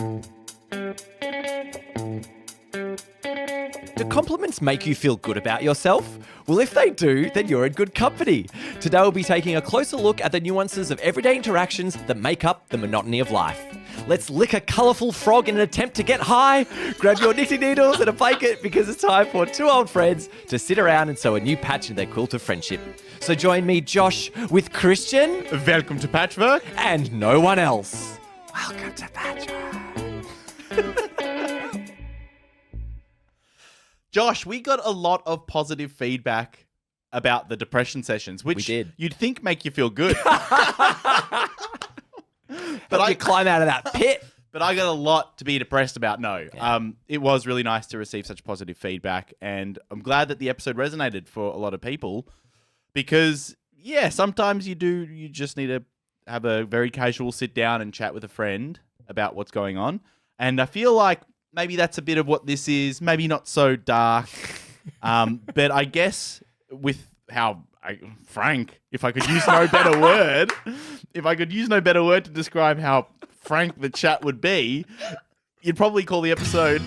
Do compliments make you feel good about yourself? Well, if they do, then you're in good company. Today we'll be taking a closer look at the nuances of everyday interactions that make up the monotony of life. Let's lick a colourful frog in an attempt to get high. Grab your knitting needles and a blanket because it's time for two old friends to sit around and sew a new patch in their quilt of friendship. So join me, Josh, with Christian. Welcome to Patchwork. And no one else. Welcome to Patchwork. Josh, we got a lot of positive feedback about the depression sessions, which We did. you'd think make you feel good. But you climb out of that pit. But I got a lot to be depressed about. No, it was really nice to receive such positive feedback, and I'm glad that the episode resonated for a lot of people because, yeah, sometimes you just need to have a very casual sit down and chat with a friend about what's going on, and I feel like maybe that's a bit of what this is. Maybe not so dark, but I guess with how frank, if I could use no better word, to describe how frank the chat would be, you'd probably call the episode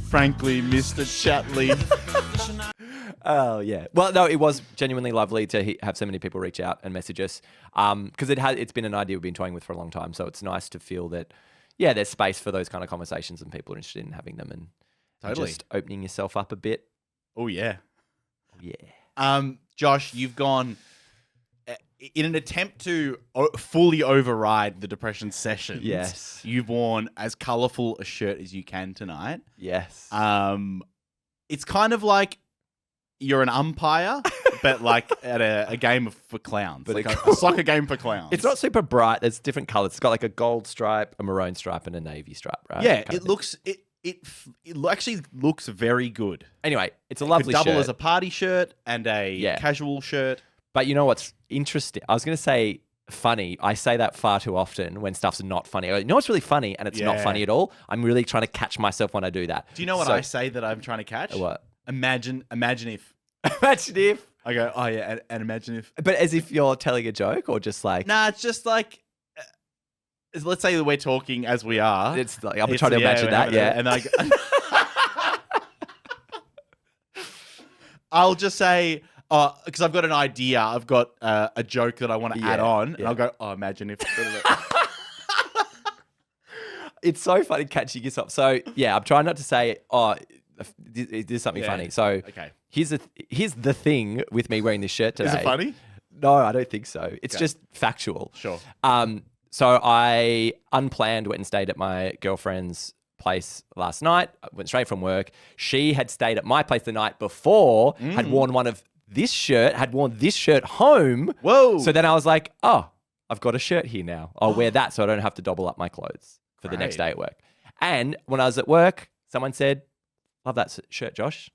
Frankly, Mr. Chatley. Oh, yeah. Well, no, it was genuinely lovely to have so many people reach out and message us because it's been an idea we've been toying with for a long time. So it's nice to feel that, yeah, there's space for those kind of conversations and people are interested in having them and just opening yourself up a bit. Oh, yeah. Oh, yeah. Josh, you've gone in an attempt to fully override the depression sessions. Yes. You've worn as colourful a shirt as you can tonight. Yes. It's kind of like you're an umpire, but like at a game for clowns, But like a soccer game for clowns. It's not super bright. There's different colours. It's got like a gold stripe, a maroon stripe, and a navy stripe, right? Yeah, it looks it actually looks very good. Anyway, it's a lovely Could double shirt. as a party shirt and a casual shirt. But you know what's interesting? I was going to say funny. I say that far too often when stuff's not funny. You know what's really funny and it's not funny at all? I'm really trying to catch myself when I do that. Do you know what I say that I'm trying to catch? What? Imagine if. Imagine if. I go, oh yeah, and imagine if. But as if you're telling a joke or just like... Nah, it's just like... let's say that we're talking as we are. It's like, I'm trying to imagine that, yeah. And I'll just say... because I've got an idea. I've got a joke that I want to add on. And I'll go, oh, imagine if... It's so funny catching yourself. So, yeah, I'm trying not to say, oh, there's something funny. So, okay. Here's the thing with me wearing this shirt today. Is it funny? No, I don't think so. It's just factual. Sure. So I unplanned went and stayed at my girlfriend's place last night. I went straight from work. She had stayed at my place the night before, had worn this shirt home. Whoa. So then I was like, oh, I've got a shirt here now. I'll wear that so I don't have to double up my clothes for the next day at work. And when I was at work, someone said, love that shirt, Josh.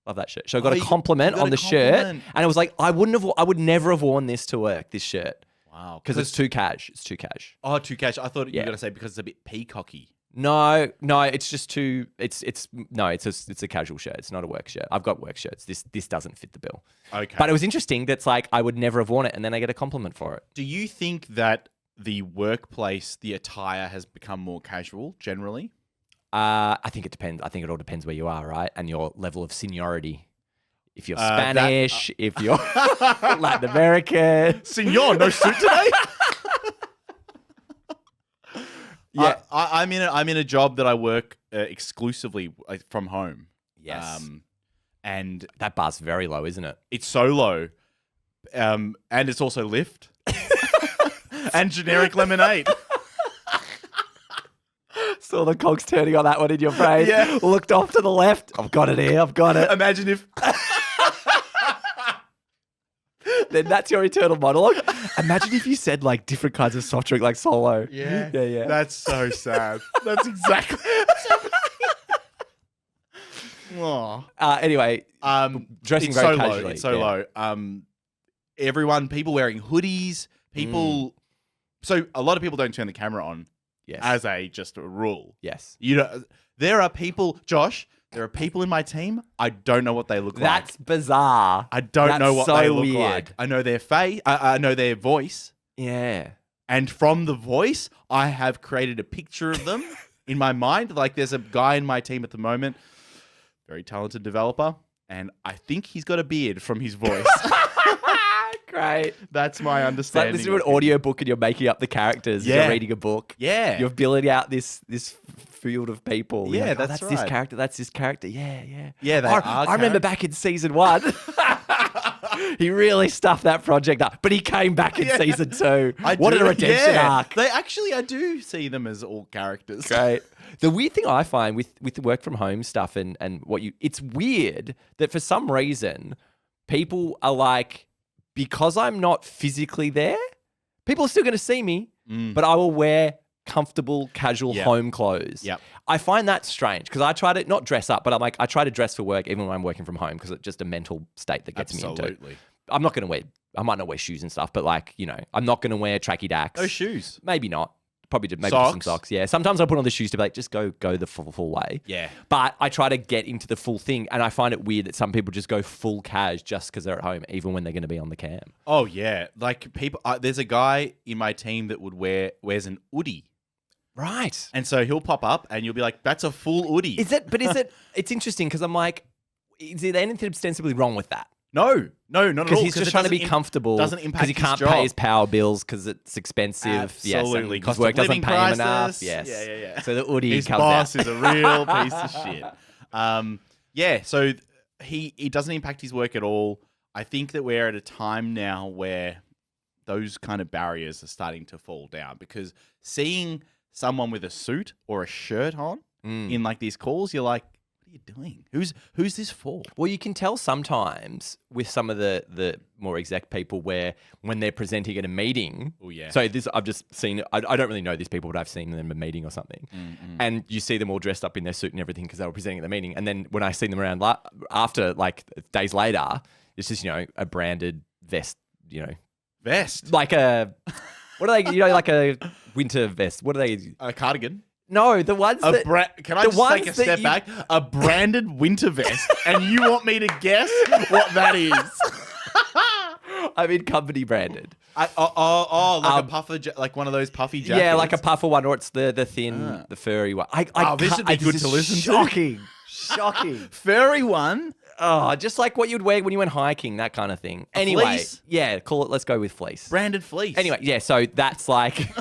Love that shirt. So I got a compliment on the shirt. And it was like, I would never have worn this to work, this shirt. Wow. Because it's too cash. It's too cash. Oh, too cash. I thought you were going to say because it's a bit peacocky. No, it's just too. It's a casual shirt. It's not a work shirt. I've got work shirts. This doesn't fit the bill. Okay. But it was interesting. That's like I would never have worn it, and then I get a compliment for it. Do you think that the workplace, the attire has become more casual generally? I think it depends. I think it all depends where you are, right, and your level of seniority. If you're Spanish, if you're Latin American, senor, no suit today. Yeah, I'm in a job that I work exclusively from home. Yes, and that bar's very low, isn't it? It's so low, and it's also Lyft and generic lemonade. Saw the cogs turning on that one in your brain. Yeah, looked off to the left. I've got it here. I've got it. Imagine if. Then that's your internal monologue. Imagine if you said like different kinds of soft drink, like Solo. Yeah. That's so sad. That's exactly. Anyway, dressing it's very so casually. Low. It's so low. People wearing hoodies. People. So a lot of people don't turn the camera on. Yes. As just a rule. Yes. There are people, Josh. There are people in my team. I don't know what they look like. That's bizarre. I don't know what they look weird. like. I know their face. I know their voice. Yeah. And from the voice, I have created a picture of them in my mind. Like there's a guy in my team at the moment, very talented developer, and I think he's got a beard from his voice. Great. That's my understanding. This is an audiobook and you're making up the characters. Yeah. You're reading a book. Yeah. You're building out this field of people. Yeah, You're like, that's that's this right. character. That's this character. Yeah, yeah. Yeah, they I, are I remember back in season 1. He really stuffed that project up, but he came back in season 2. What a redemption arc. I do see them as all characters. Great. The weird thing I find with the work from home stuff and it's weird that for some reason people are like, because I'm not physically there, people are still going to see me, but I will wear comfortable, casual home clothes. Yep. I find that strange because I try to not dress up, but I'm like, I try to dress for work even when I'm working from home because it's just a mental state that gets me into. Absolutely. I'm not going to I might not wear shoes and stuff, but like, I'm not going to wear tracky dacks. No shoes. Maybe not. Probably maybe just some socks. Yeah. Sometimes I put on the shoes to be like, just go the full way. Yeah. But I try to get into the full thing, and I find it weird that some people just go full cash just because they're at home, even when they're going to be on the cam. Oh yeah, like people. There's a guy in my team that wears an oodie, Right. and so he'll pop up, and you'll be like, "That's a full oodie." Is it? It's interesting because I'm like, is there anything ostensibly wrong with that? No, not at all. Because he's just trying to be comfortable. Doesn't impact because he his can't job. pay his power bills because it's expensive. Absolutely. Yes, Cost his work of doesn't living pay him enough. prices. Yes. Yeah. So the oodie His comes boss out. is a real piece of shit. So he doesn't impact his work at all. I think that we're at a time now where those kind of barriers are starting to fall down because seeing someone with a suit or a shirt on in like these calls, you're like, what are you doing? Who's this for? Well, you can tell sometimes with some of the more exec people where when they're presenting at a meeting. Oh yeah. So this I've just seen. I don't really know these people, but I've seen them at a meeting or something, and you see them all dressed up in their suit and everything because they were presenting at the meeting. And then when I see them around after, like days later, it's just a branded vest. Vest. Like a what are they? Like a winter vest. What are they? A cardigan. No, the ones that. Can I just take a step back? A branded winter vest, and you want me to guess what that is? I mean, company branded. Like a puffer, like one of those puffy jackets. Yeah, like a puffer one, or it's the thin, the furry one. This would be good to listen to. Shocking. Furry one. Oh, just like what you'd wear when you went hiking, that kind of thing. Anyway, fleece? yeah, let's go with fleece. Branded fleece. Anyway, yeah, so that's like,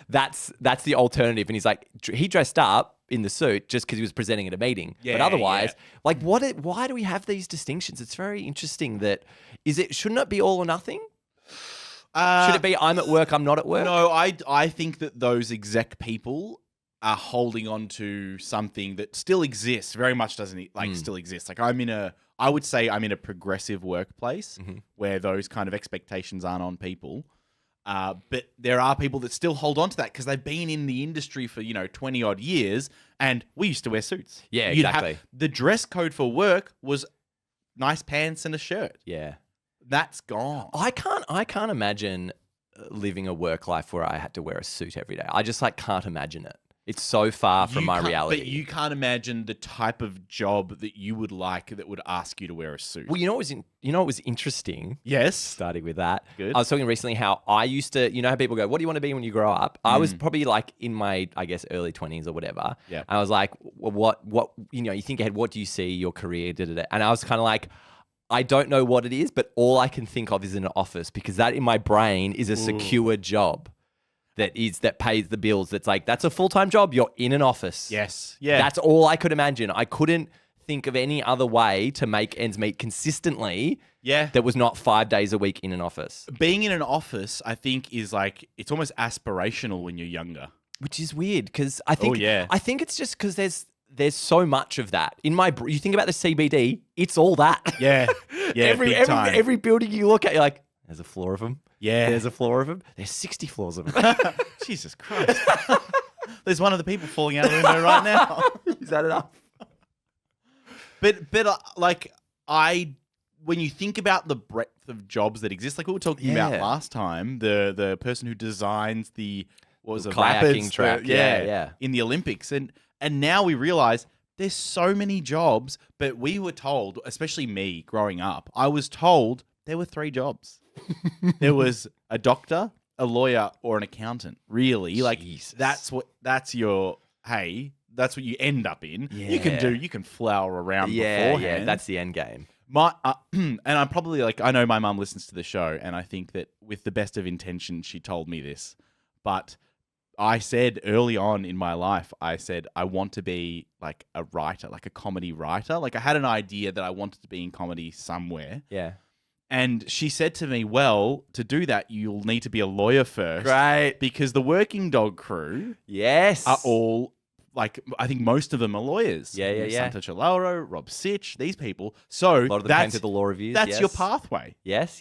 that's the alternative. And he's like, he dressed up in the suit just because he was presenting at a meeting. Yeah, but otherwise, like, why do we have these distinctions? It's very interesting shouldn't it be all or nothing? Should it be I'm at work, I'm not at work? No, I think that those exec people are holding on to something that still exists, very much doesn't still exist. Like I would say I'm in a progressive workplace where those kind of expectations aren't on people. But there are people that still hold on to that because they've been in the industry for, 20 odd years and we used to wear suits. Yeah, exactly. The dress code for work was nice pants and a shirt. Yeah. That's gone. I can't imagine living a work life where I had to wear a suit every day. I just can't imagine it. It's so far from my reality. But you can't imagine the type of job that you would like that would ask you to wear a suit. Well, what was interesting? Yes. Starting with that. Good. I was talking recently how I used to, how people go, what do you want to be when you grow up? I was probably in my, I guess, early 20s or whatever. Yeah. I was like, well, what, you think ahead, what do you see your career, da-da-da. And I was kind of like, I don't know what it is, but all I can think of is in an office because that in my brain is a secure job. That pays the bills. That's a full-time job. You're in an office. Yes. Yeah. That's all I could imagine. I couldn't think of any other way to make ends meet consistently. Yeah. That was not 5 days a week in an office. Being in an office, I think, is it's almost aspirational when you're younger. Which is weird because I think it's just because there's so much of that. You think about the CBD, it's all that. Yeah. Yeah. every building you look at, you're like, there's a floor of them. Yeah. There's a floor of them. There's 60 floors of them. Jesus Christ. There's one of the people falling out of the window right now. Is that enough? But when you think about the breadth of jobs that exist, like we were talking about last time, the person who designs the kayaking track, in the Olympics, and now we realize there's so many jobs, but we were told, especially me growing up, I was told there were 3 jobs. There was a doctor, a lawyer or an accountant, really. Like Jesus. that's what you end up in. Yeah. You can flower around Yeah, beforehand. that's the end game. And I'm probably like, I know my mum listens to the show, and I think that with the best of intention, she told me this. But I said early on in my life, I want to be like a writer, like a comedy writer. Like I had an idea that I wanted to be in comedy somewhere. Yeah. And she said to me, well, to do that, you'll need to be a lawyer first. Great. Because the Working Dog crew Yes. are all, like, I think most of them are lawyers. Yeah. Santa Chalauro, Rob Sitch, these people. So A lot of them came to the law reviews. that's your pathway. Yes.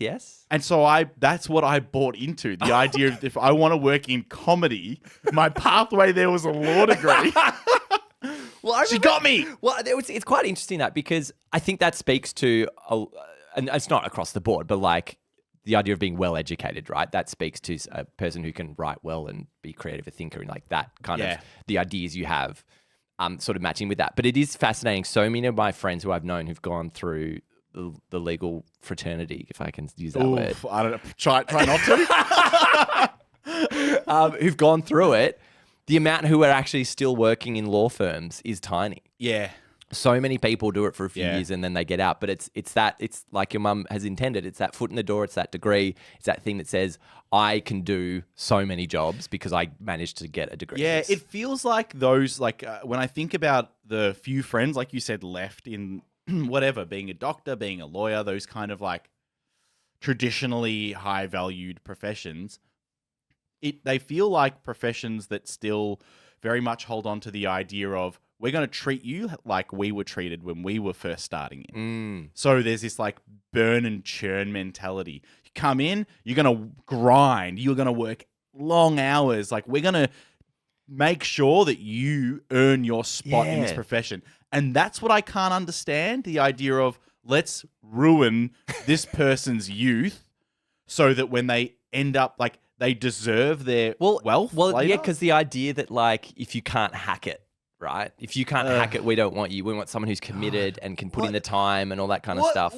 And so that's what I bought into. The idea of if I want to work in comedy, my pathway there was a law degree. Well, She got me. Well, it's quite interesting that because I think that speaks to, and it's not across the board, but like the idea of being well educated, right? That speaks to a person who can write well and be creative, a thinker, and like that kind of the ideas you have, sort of matching with that. But it is fascinating. So many of my friends who I've known who've gone through the legal fraternity, if I can use that word. I don't know. Try not to. Who've gone through it, the amount who are actually still working in law firms is tiny. Yeah. So many people do it for a few Yeah. years and then they get out. But it's like your mum has intended. It's that foot in the door. It's that degree. It's that thing that says, I can do so many jobs because I managed to get a degree. Yeah, in this. it feels like those, like when I think about the few friends, like you said, left in whatever, being a doctor, being a lawyer, those kind of like traditionally high valued professions, they feel like professions that still very much hold on to the idea of, we're going to treat you like we were treated when we were first starting in. So there's this like burn and churn mentality. You come in, you're going to grind, you're going to work long hours. Like we're going to make sure that you earn your spot in this profession. And that's what I can't understand. The idea of let's ruin this person's youth so that when they end up like they deserve their wealth. Well, later. yeah, because the idea that like if you can't hack it, right? If you can't hack it, we don't want you. We want someone who's committed and can put in the time and all that kind of stuff.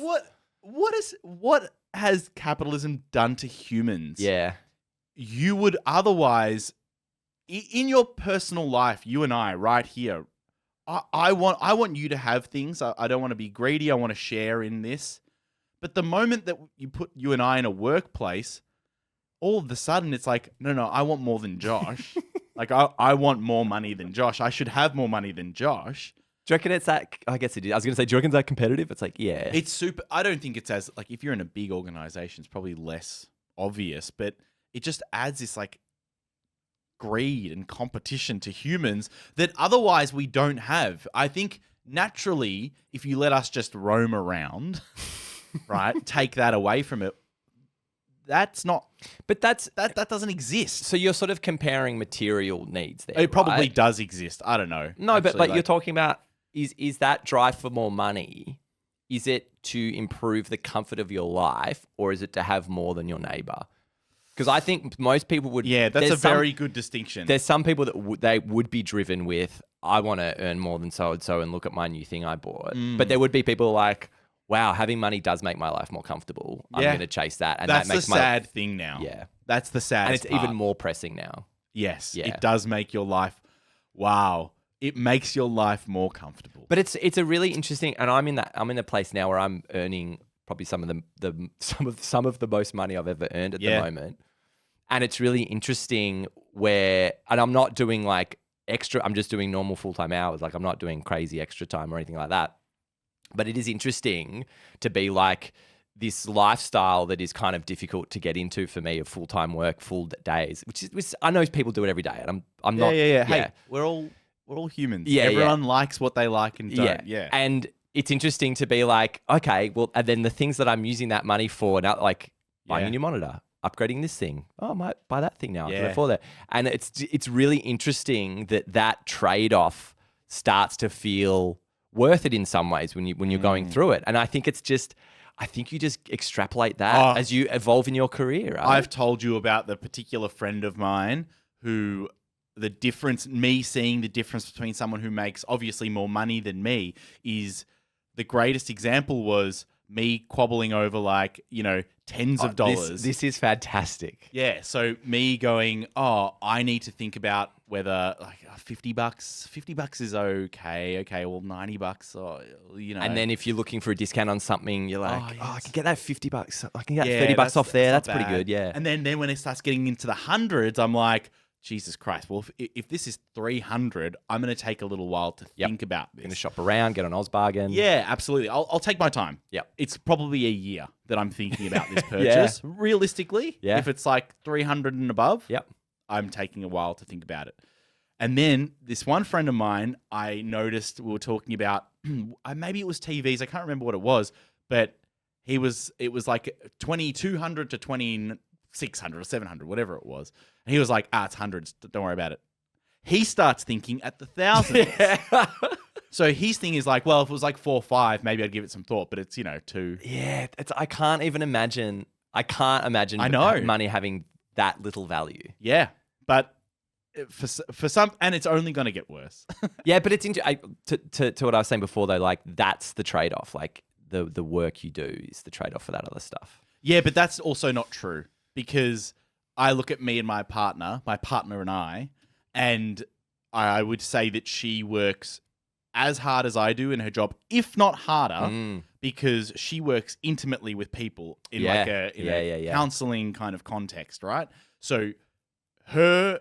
What has capitalism done to humans? Yeah. You would otherwise, in your personal life, you and I, right here, I want you to have things. I don't want to be greedy. I want to share in this. But the moment that you put you and I in a workplace, all of a sudden it's like, no, I want more than Josh. Like, I want more money than Josh. I should have more money than Josh. Do you reckon it's that? I guess it is. I was going to say, do you reckon it's that competitive? It's like, yeah. It's super. I don't think it's as, like, if you're in a big organization, it's probably less obvious, but it just adds this, like, greed and competition to humans that otherwise we don't have. I think naturally, if you let us just roam around, right, take that away from it, that's not. But that doesn't exist. So you're sort of comparing material needs there. It probably right? does exist. I don't know. No, actually, but you're talking about is that drive for more money? Is it to improve the comfort of your life, or is it to have more than your neighbor? Because I think most people would. Yeah, that's a very good distinction. There's some people that they would be driven with, I want to earn more than so and so, and look at my new thing I bought. But there would be people like, wow, having money does make my life more comfortable. I'm going to chase that. And that's that makes the sad thing now. Yeah. That's the sad. And it's even more pressing now. Yes. Yeah. It does make your life, wow. It makes your life more comfortable. But it's a really interesting, and I'm in a place now where I'm earning probably some of the most money I've ever earned at the moment. And it's really interesting and I'm not doing like extra, I'm just doing normal full-time hours. Like I'm not doing crazy extra time or anything like that. But it is interesting to be like this lifestyle that is kind of difficult to get into for me, of full-time work, full days, which I know people do it every day, and I'm not. Yeah. Hey, we're all humans. Yeah, everyone likes what they like and don't. Yeah. And it's interesting to be like, okay, well, and then the things that I'm using that money for, now, like buying a new monitor, upgrading this thing. Oh, I might buy that thing now. I can afford that. And it's really interesting that trade-off starts to feel worth it in some ways when you're going through it. And I think you just extrapolate that as you evolve in your career. Right? I've told you about the particular friend of mine who seeing the difference between someone who makes obviously more money than me is the greatest example was me quabbling over like, tens of dollars. This is fantastic. Yeah, so me going, oh, I need to think about whether like $50 is okay. Okay, well, $90, And then if you're looking for a discount on something, you're like, yes. I can get that $50. I can get $30 off there. That's pretty good. Yeah. And then when it starts getting into the hundreds, I'm like, Jesus Christ. Well, if this is 300, I'm going to take a little while to think about this. Going to shop around, get an Ozbargain. Yeah, absolutely. I'll take my time. Yep. It's probably a year that I'm thinking about this purchase. Realistically, if it's like 300 and above, I'm taking a while to think about it. And then this one friend of mine, I noticed we were talking about, maybe it was TVs. I can't remember what it was, but it was like 2,200 to 2,600 or 700, whatever it was. And he was like, it's hundreds. Don't worry about it. He starts thinking at the thousands. So his thing is like, well, if it was like 4 or 5, maybe I'd give it some thought, but it's, 2. Yeah. I can't even imagine. I can't imagine money having that little value. Yeah. But for some, and it's only going to get worse. Yeah. But it's to what I was saying before though, like that's the trade-off. Like the work you do is the trade-off for that other stuff. Yeah. But that's also not true because I look at me and my partner and I would say that she works as hard as I do in her job, if not harder, because she works intimately with people in a counseling kind of context, right? So her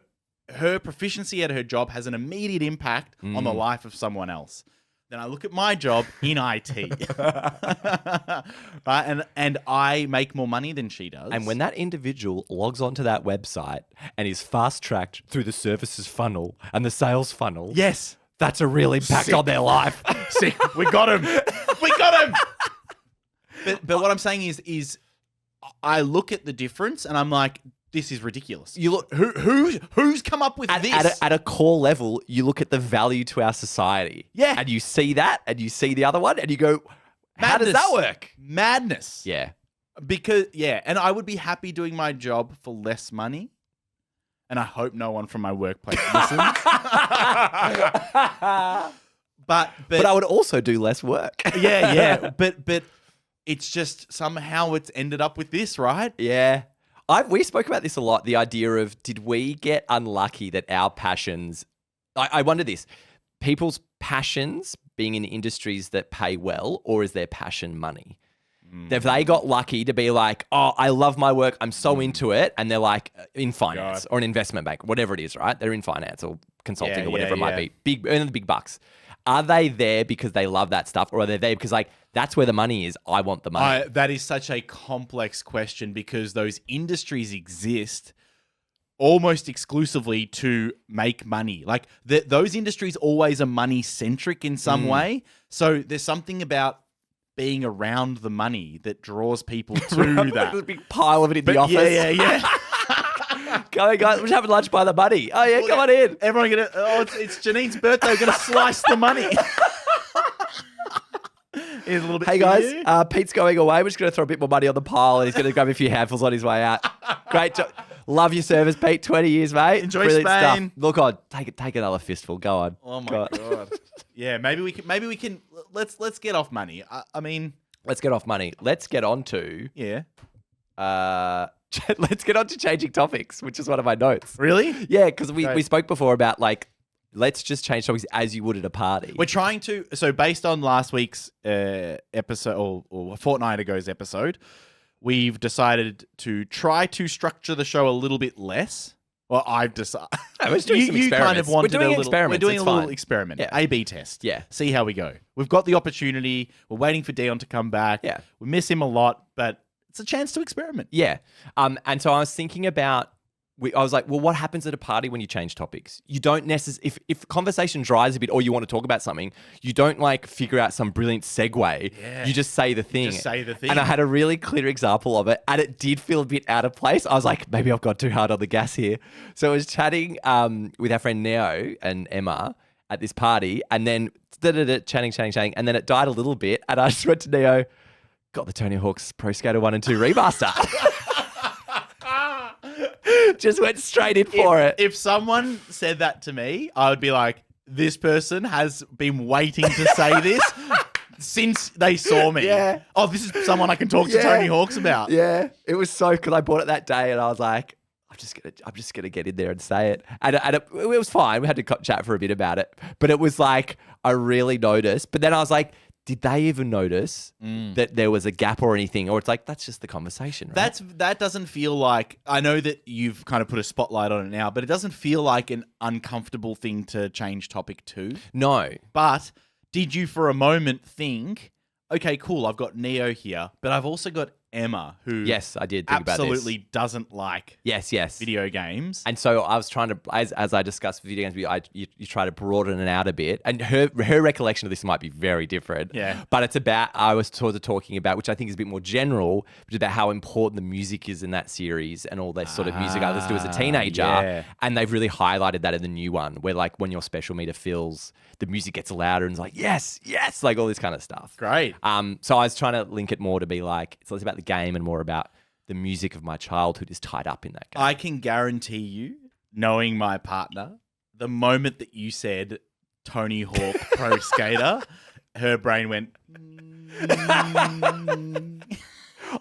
proficiency at her job has an immediate impact on the life of someone else. Then I look at my job in IT, right? And I make more money than she does. And when that individual logs onto that website and is fast-tracked through the services funnel and the sales funnel, yes, that's a real impact on their life. See, we got him. We got him. But what I'm saying is I look at the difference and I'm like, this is ridiculous. You look who's come up with this? At a core level, you look at the value to our society. Yeah. And you see that and you see the other one and you go, how does that work? Madness. Yeah. And I would be happy doing my job for less money. And I hope no one from my workplace listens. But I would also do less work. Yeah. But it's just somehow it's ended up with this, right? Yeah. We spoke about this a lot, the idea of did we get unlucky that our passions... I wonder this. People's passions being in industries that pay well, or is their passion money? If they got lucky to be like, oh, I love my work, I'm so into it, and they're like in finance or an investment bank, whatever it is, right? They're in finance or consulting or whatever it might be, earning the big bucks. Are they there because they love that stuff, or are they there because like that's where the money is? I want the money. That is such a complex question because those industries exist almost exclusively to make money. Like those industries always are money centric in some way. So there's something about being around the money that draws people to that. There's a big pile of it in the office. Yeah. Come on, guys, we're just having lunch by the money. Oh yeah, come on in. Everyone it's Janine's birthday. We're gonna slice the money. Here's a little bit. Hey guys, Pete's going away. We're just gonna throw a bit more money on the pile, and he's gonna grab a few handfuls on his way out. Great job. Love your service, Pete. 20 years, mate. Enjoy Brilliant Spain. Stuff. Look on, take another fistful. Go on. Oh my god. Yeah, maybe we can. Let's get off money. I mean, let's get off money. Let's get on to let's get on to changing topics, which is one of my notes. Really? Yeah, because we spoke before about like let's just change topics as you would at a party. We're trying to. So based on last week's episode or a fortnight ago's episode, we've decided to try to structure the show a little bit less. Well, I've decided. We're just doing some experiments. Kind of wanted we're doing a little, experiments. We're doing it's a little fine. experiment. Yeah. A/B test. Yeah. See how we go. We've got the opportunity. We're waiting for Dion to come back. Yeah. We miss him a lot, but it's a chance to experiment. Yeah. And so I was thinking about, I was like, well, what happens at a party when you change topics? You don't necessarily, if conversation dries a bit or you want to talk about something, you don't like figure out some brilliant segue. Yeah. You just say the thing. Just say the thing. And I had a really clear example of it, and it did feel a bit out of place. I was like, maybe I've got too hard on the gas here. So I was chatting with our friend Neo and Emma at this party, and then chatting, and then it died a little bit, and I just went to Neo, got the Tony Hawk's Pro Skater 1 and 2 remaster. Just went straight in for it. If someone said that to me, I would be like, this person has been waiting to say this. since they saw me. Yeah. Oh, this is someone I can talk to Yeah. Tony Hawks about. Yeah, it was so because I bought it that day, and I was like, I'm just gonna get in there and say it, and it was fine. We had to chat for a bit about it, but it was like I really noticed. But then I was like, did they even notice that there was a gap or anything? Or it's like that's just the conversation, right? That doesn't feel like, I know that you've kind of put a spotlight on it now, but it doesn't feel like an uncomfortable thing to change topic to. No. But did you for a moment think, okay, cool, I've got Neo here, but I've also got Emma, who Yes, I did think about this. absolutely doesn't like Yes. video games. And so I was trying to, as I discussed video games, you try to broaden it out a bit. And her recollection of this might be very different. Yeah. But it's about, I was sort of talking about, which I think is a bit more general, which is about how important the music is in that series and all that sort of music I listened to as a teenager. Yeah. And they've really highlighted that in the new one, where like when your special meter fills, the music gets louder and it's like, yes, like all this kind of stuff. Great. So I was trying to link it more to be like, it's less about the game and more about the music of my childhood is tied up in that game. I can guarantee you, knowing my partner, the moment that you said Tony Hawk Pro Skater, her brain went.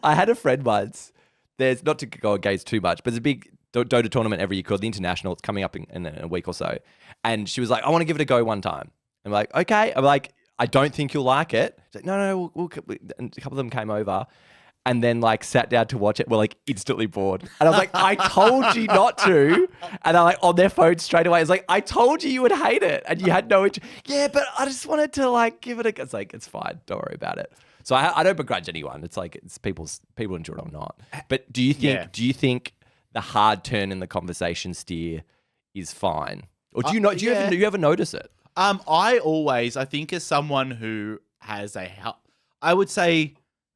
I had a friend once. There's not to go against too much, but there's a big Dota tournament every year called the International. It's coming up in a week or so. And she was like, I want to give it a go one time. I'm like, okay. I'm like, I don't think you'll like it. She's like, no. And a couple of them came over and then like sat down to watch it. We're like instantly bored. And I was like, I told you not to. And they're like on their phone straight away. It's like, I told you would hate it. And you had no interest. Yeah, but I just wanted to like give it a go. It's like, it's fine. Don't worry about it. So I don't begrudge anyone. It's like, it's people enjoy it or not. But do you think the hard turn in the conversation steer is fine? Or do you ever notice it? I think as someone who has I would say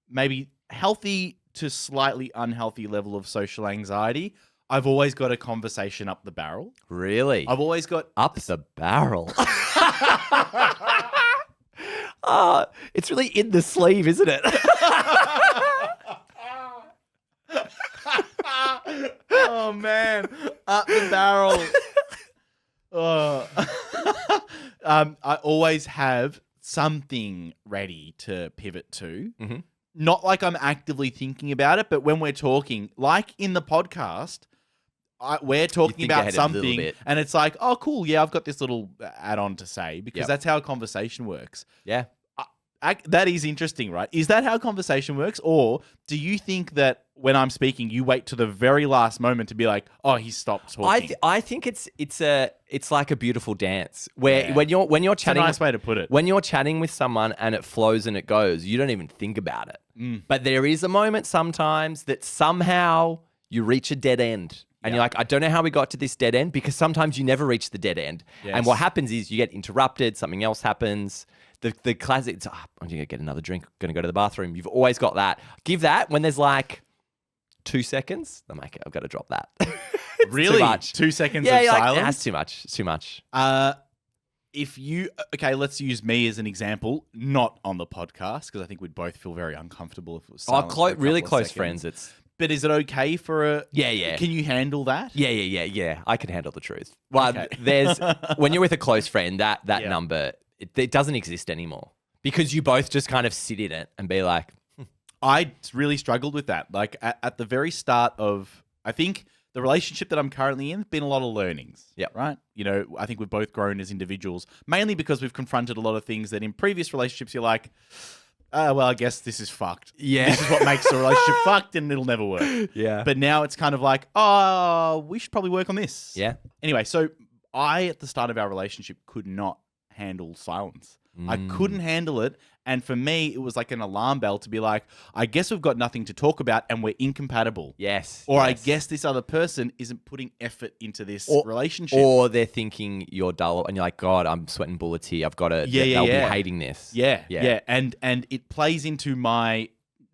maybe healthy to slightly unhealthy level of social anxiety, I've always got a conversation up the barrel. Really? I've always got up the barrel. It's really in the sleeve, isn't it? Oh man, up the barrel. I always have something ready to pivot to. Mm-hmm. Not like I'm actively thinking about it, but when we're talking, like in the podcast, we're talking about something and it's like, oh, cool. Yeah, I've got this little add-on to say because that's how a conversation works. Yeah. That is interesting, right? Is that how conversation works? Or do you think that when I'm speaking, you wait to the very last moment to be like, oh, he stopped talking? I think it's like a beautiful dance where when you're chatting, it's a nice way to put it. When you're chatting with someone and it flows and it goes, you don't even think about it. But there is a moment sometimes that somehow you reach a dead end. And you're like, I don't know how we got to this dead end because sometimes you never reach the dead end. Yes. And what happens is you get interrupted, something else happens. The classic, I'm going to get another drink, going to go to the bathroom. You've always got that. Give that when there's like 2 seconds. I'm like, I've got to drop that. Really? Too much. 2 seconds of silence? Like, that's too much. It's too much. Let's use me as an example, not on the podcast, because I think we'd both feel very uncomfortable if it was silent for a really couple of close friends. But is it okay for a... Yeah. Can you handle that? Yeah. I can handle the truth. Well, there's when you're with a close friend, that number, it doesn't exist anymore because you both just kind of sit in it and be like... I really struggled with that. Like at the very start of, I think the relationship that I'm currently in, been a lot of learnings. Yeah. Right. You know, I think we've both grown as individuals, mainly because we've confronted a lot of things that in previous relationships you're like, well, I guess this is fucked. Yeah. This is what makes the relationship fucked and it'll never work. Yeah. But now it's kind of like, oh, we should probably work on this. Yeah. Anyway, so I, at the start of our relationship, could not handle silence. I couldn't handle it. And for me, it was like an alarm bell to be like, I guess we've got nothing to talk about and we're incompatible. Yes. Or I guess this other person isn't putting effort into this relationship. Or they're thinking you're dull and you're like, God, I'm sweating bullets here. I've got to, they'll be hating this. Yeah. And it plays into my,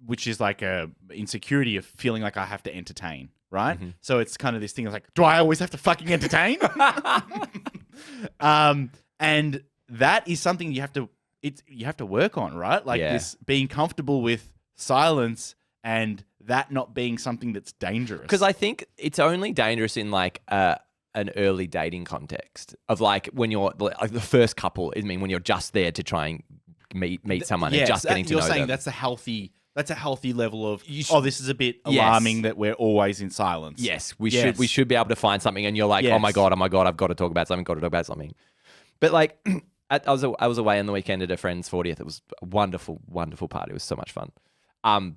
which is like a insecurity of feeling like I have to entertain. Right? Mm-hmm. So it's kind of this thing of like, do I always have to fucking entertain? And that is something you have to work on, right? Like this being comfortable with silence and that not being something that's dangerous. Because I think it's only dangerous in like an early dating context of like when you're like the first couple. I mean, when you're just there to try and meet someone and just getting to know you're saying them. that's a healthy level of this is a bit alarming that we're always in silence. Yes, we should be able to find something, and you're like, oh my god, I've got to talk about something. But like, I was away on the weekend at a friend's 40th. It was a wonderful, wonderful party. It was so much fun.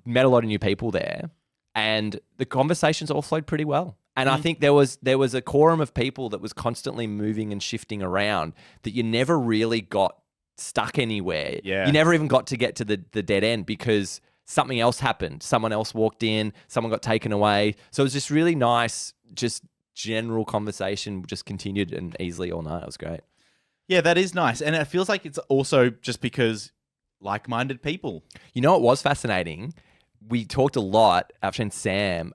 Met a lot of new people there, and the conversations all flowed pretty well. And I think there was a quorum of people that was constantly moving and shifting around that you never really got stuck anywhere. Yeah. You never even got to get to the dead end because something else happened. Someone else walked in, someone got taken away. So it was just really nice, just general conversation just continued and easily all night. It was great. Yeah, that is nice. And it feels like it's also just because like-minded people. You know, it was fascinating. We talked a lot. Our friend Sam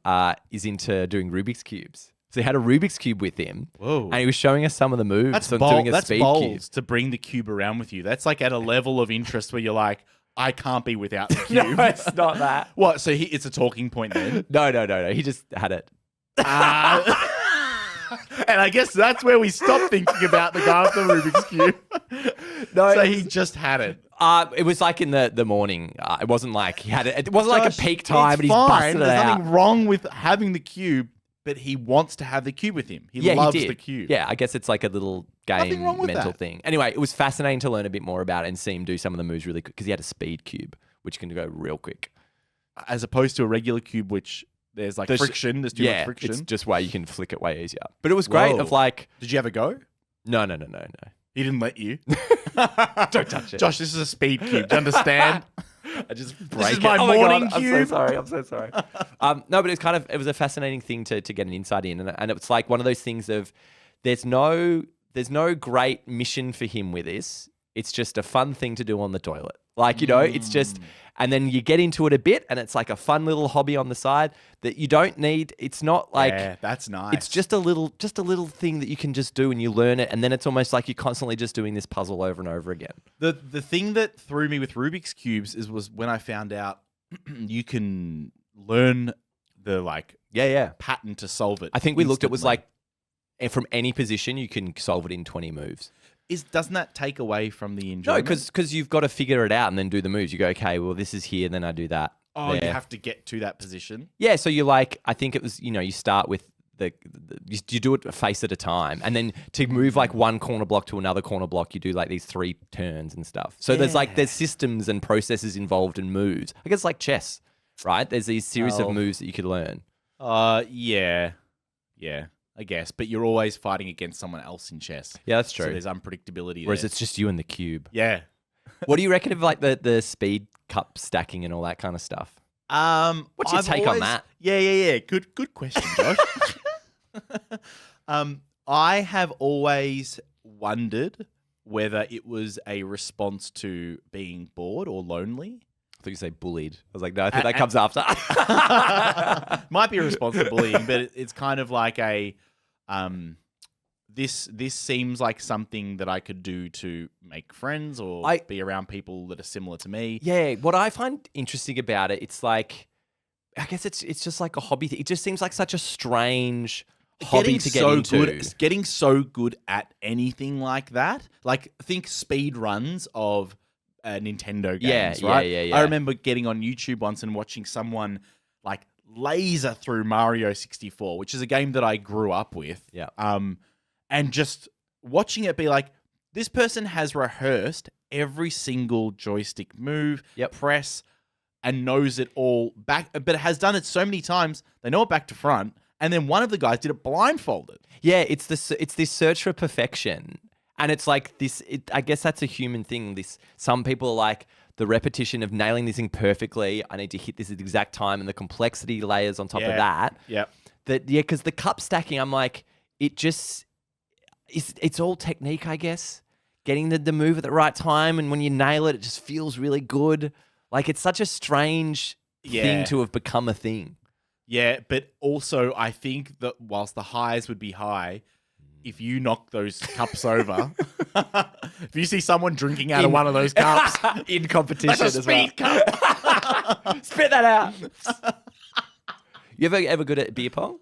is into doing Rubik's Cubes. So he had a Rubik's Cube with him. Whoa. And he was showing us some of the moves. That's on bold. doing a That's speed bold cube. to bring the cube around with you. That's like at a level of interest where you're like, I can't be without the cube. No, it's not that. What? So it's a talking point then? No. He just had it. And I guess that's where we stop thinking about the guy with the Rubik's Cube. No, so he just had it. It was like in the morning. It wasn't like he had it. It wasn't like a peak time, it's and he's fine. busted it There's out. nothing wrong with having the cube, but he wants to have the cube with him. He loves he did. the cube. Yeah, I guess it's like a little Nothing game wrong with mental that. thing. Anyway, it was fascinating to learn a bit more about it and see him do some of the moves really quick because he had a speed cube, which can go real quick. As opposed to a regular cube, which there's like friction. There's too much friction. It's just way you can flick it way easier. But it was great. Whoa. Of like, Did you have a go? no. He didn't let you. Don't touch it. Josh, this is a speed cube. Do you understand? I just break This is it. my Oh morning God, cube. I'm so sorry. No, but it was a fascinating thing to get an insight in, and it's like one of those things of there's no great mission for him with this. It's just a fun thing to do on the toilet. Like, you know, it's just, and then you get into it a bit and it's like a fun little hobby on the side that you don't need. It's not like, Yeah, that's nice. it's just a little thing that you can just do and you learn it. And then it's almost like you're constantly just doing this puzzle over and over again. The thing that threw me with Rubik's Cubes was when I found out you can learn the pattern to solve it. I think we looked, it was instantly. like from any position, you can solve it in 20 moves. Doesn't that take away from the No, enjoyment? because you've got to figure it out and then do the moves. You go, okay, well, this is here, then I do that. Oh, you there. have to get to that position. Yeah, so you're like, I think it was, you know, you start with you do it a face at a time. And then to move like one corner block to another corner block, you do like these 3 turns and stuff. So there's systems and processes involved in moves. I guess like chess, right? There's these series of moves that you could learn. Yeah, I guess. But you're always fighting against someone else in chess. Yeah, that's true. So there's unpredictability Whereas there. it's just you and the cube. Yeah. What do you reckon of like the speed cup stacking and all that kind of stuff? What's your take on that? Yeah. Good question, Josh. I have always wondered whether it was a response to being bored or lonely. I thought you say bullied. I was like, no, I think that comes after. Might be a response to bullying, but it's kind of like a this seems like something that I could do to make friends or be around people that are similar to me. Yeah, what I find interesting about it, it's like, I guess it's just like a hobby. It just seems like such a strange hobby to get into. Getting so good at anything like that. Like, think speed runs of Nintendo games, right? Yeah. I remember getting on YouTube once and watching someone like laser through Mario 64, which is a game that I grew up with. Yeah. And just watching it be like, this person has rehearsed every single joystick move, press, and knows it all back, but has done it so many times, they know it back to front. And then one of the guys did it blindfolded. Yeah, it's this search for perfection. And it's like this, I guess that's a human thing. Some people are like, the repetition of nailing this thing perfectly, I need to hit this at the exact time, and the complexity layers on top of that. Yeah. Because the cup stacking, I'm like, it's all technique, I guess. Getting the move at the right time, and when you nail it, it just feels really good. Like, it's such a strange thing to have become a thing. Yeah, but also I think that whilst the highs would be high, if you knock those cups over, if you see someone drinking out of one of those cups in competition that's a as well. speed cup. Spit that out. You ever good at beer pong?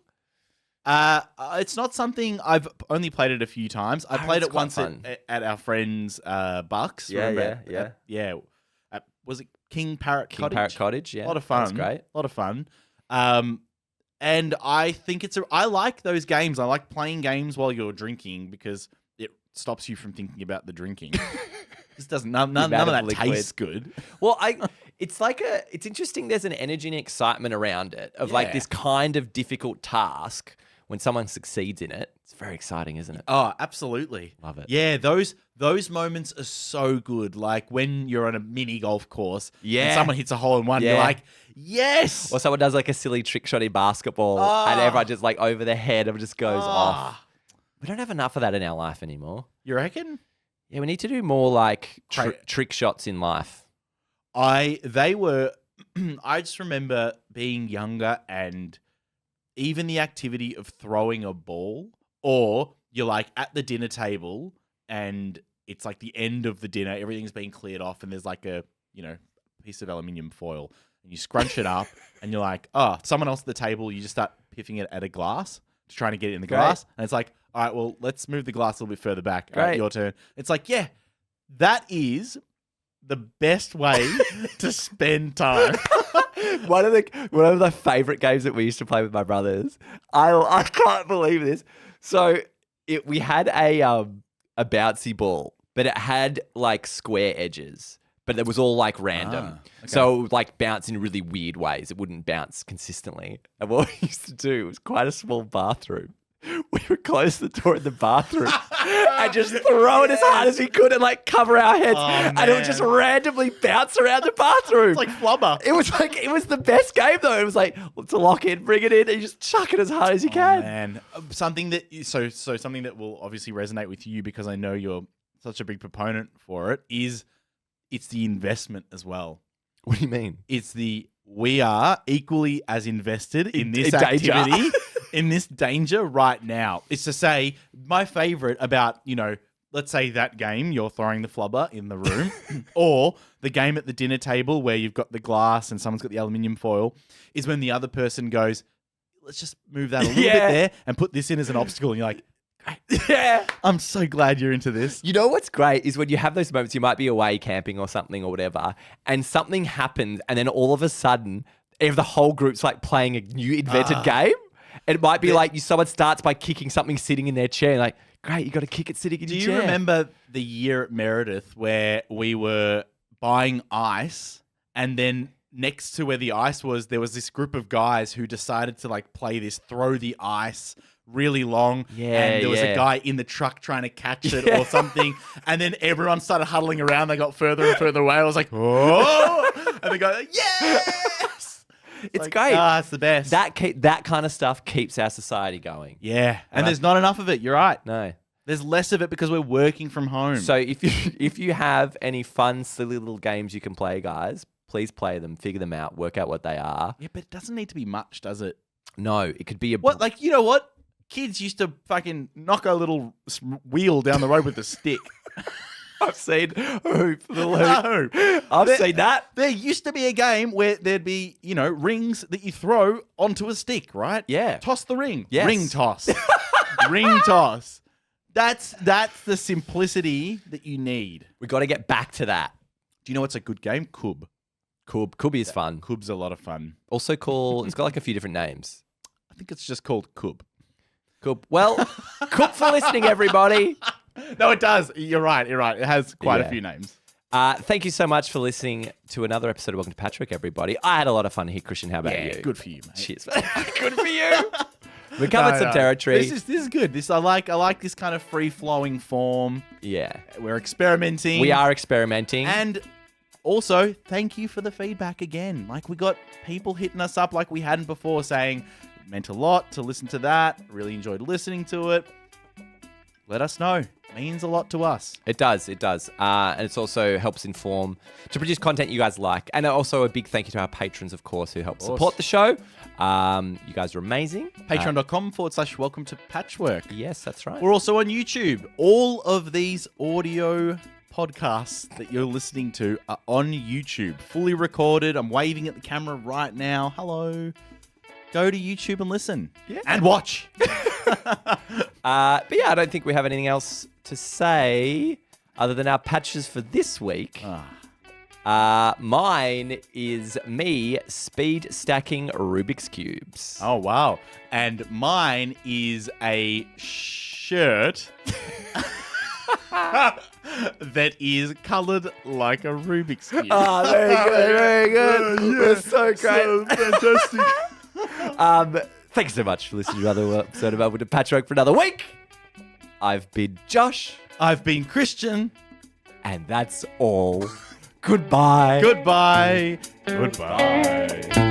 It's not something I've only played it a few times. I played it's it quite once fun. at our friend's Bucks. Yeah, remember? yeah. Yeah. was it King Parrot King Cottage? Parrot Cottage, yeah. A lot of fun. That's great. A lot of fun. And I think I like those games. I like playing games while you're drinking because it stops you from thinking about the drinking. This doesn't none of that tastes good. Well, it's interesting. There's an energy and excitement around it of like this kind of difficult task. When someone succeeds in it, it's very exciting, isn't it? Oh, absolutely. Love it. Yeah, those moments are so good. Like when you're on a mini golf course and someone hits a hole in one, you're like, yes. Or someone does like a silly trick shot in basketball and everyone just like over their head and just goes off. We don't have enough of that in our life anymore. You reckon? Yeah, we need to do more like trick shots in life. I just remember being younger and even the activity of throwing a ball, or you're like at the dinner table and it's like the end of the dinner, everything's being cleared off and there's like a, piece of aluminium foil and you scrunch it up and you're like, oh, someone else at the table, you just start piffing it at a glass, trying to get it in the glass. And it's like, all right, well, let's move the glass a little bit further back. All right, your turn. It's like, yeah, that is the best way to spend time. One of the favorite games that we used to play with my brothers. I can't believe this. So we had a bouncy ball, but it had like square edges, but it was all like random. Okay. So it would like bounce in really weird ways. It wouldn't bounce consistently. And what we used to do, it was quite a small bathroom. We would close the door in the bathroom and just throw it as hard as we could and like cover our heads. And it would just randomly bounce around the bathroom. It's like flubber. It was the best game though. It was like, let's lock in, bring it in, and you just chuck it as hard as you can. Man, something that something that will obviously resonate with you because I know you're such a big proponent for it is it's the investment as well. What do you mean? We are equally as invested in this activity. In this danger right now. It's to say, my favorite about, let's say that game, you're throwing the flubber in the room, or the game at the dinner table where you've got the glass and someone's got the aluminium foil, is when the other person goes, let's just move that a little bit there and put this in as an obstacle. And you're like, great. Yeah. I'm so glad you're into this. You know what's great is when you have those moments, you might be away camping or something or whatever, and something happens, and then all of a sudden, the whole group's like playing a new invented game. It might be like someone starts by kicking something sitting in their chair. And like, great, you got to kick it sitting in your chair. Do you remember the year at Meredith where we were buying ice and then next to where the ice was, there was this group of guys who decided to like play this throw the ice really long. Yeah, and there was a guy in the truck trying to catch it or something. And then everyone started huddling around. They got further and further away. I was like, oh! And the guy, yes! It's great. It's the best. That kind of stuff keeps our society going. Yeah. And there's not enough of it. You're right. No. There's less of it because we're working from home. So if you have any fun, silly little games you can play, guys, please play them, figure them out, work out what they are. Yeah, but it doesn't need to be much, does it? No, it could be a... What? Like, you know what? Kids used to fucking knock a little wheel down the road with a stick. I've seen Hoop the Loop. No. I've seen that. There used to be a game where there'd be, rings that you throw onto a stick, right? Yeah. Toss the ring. Yes. Ring toss. Ring toss. That's the simplicity that you need. We got to get back to that. Do you know what's a good game? Cub. Cub is fun. Cub's a lot of fun. Also it's got like a few different names. I think it's just called Cub. Cub. Well, Cub for listening, everybody. No, it does. You're right. It has quite a few names. Thank you so much for listening to another episode of Welcome to Patchwork, everybody. I had a lot of fun here, Christian. How about you? Good for you, mate. Cheers. Good for you. We covered some territory. This is good. I like this kind of free flowing form. Yeah. We're experimenting. We are experimenting. And also, thank you for the feedback again. Like, we got people hitting us up like we hadn't before saying, it meant a lot to listen to that. Really enjoyed listening to it. Let us know. Means a lot to us. It does. And it also helps inform to produce content you guys like. And also a big thank you to our patrons, of course, who help support the show. You guys are amazing. Patreon.com/welcome to Patchwork. Yes, that's right. We're also on YouTube. All of these audio podcasts that you're listening to are on YouTube, fully recorded. I'm waving at the camera right now. Hello. Go to YouTube and listen. Yeah. And watch. But yeah, I don't think we have anything else to say other than our patches for this week. Mine is me speed stacking Rubik's Cubes. Oh, wow. And mine is a shirt that is coloured like a Rubik's Cube. Very good, very good. That's so great. So fantastic. Thanks so much for listening to another episode of Elwood to Patchwork for another week. I've been Josh. I've been Christian. And that's all. Goodbye. Goodbye. Goodbye.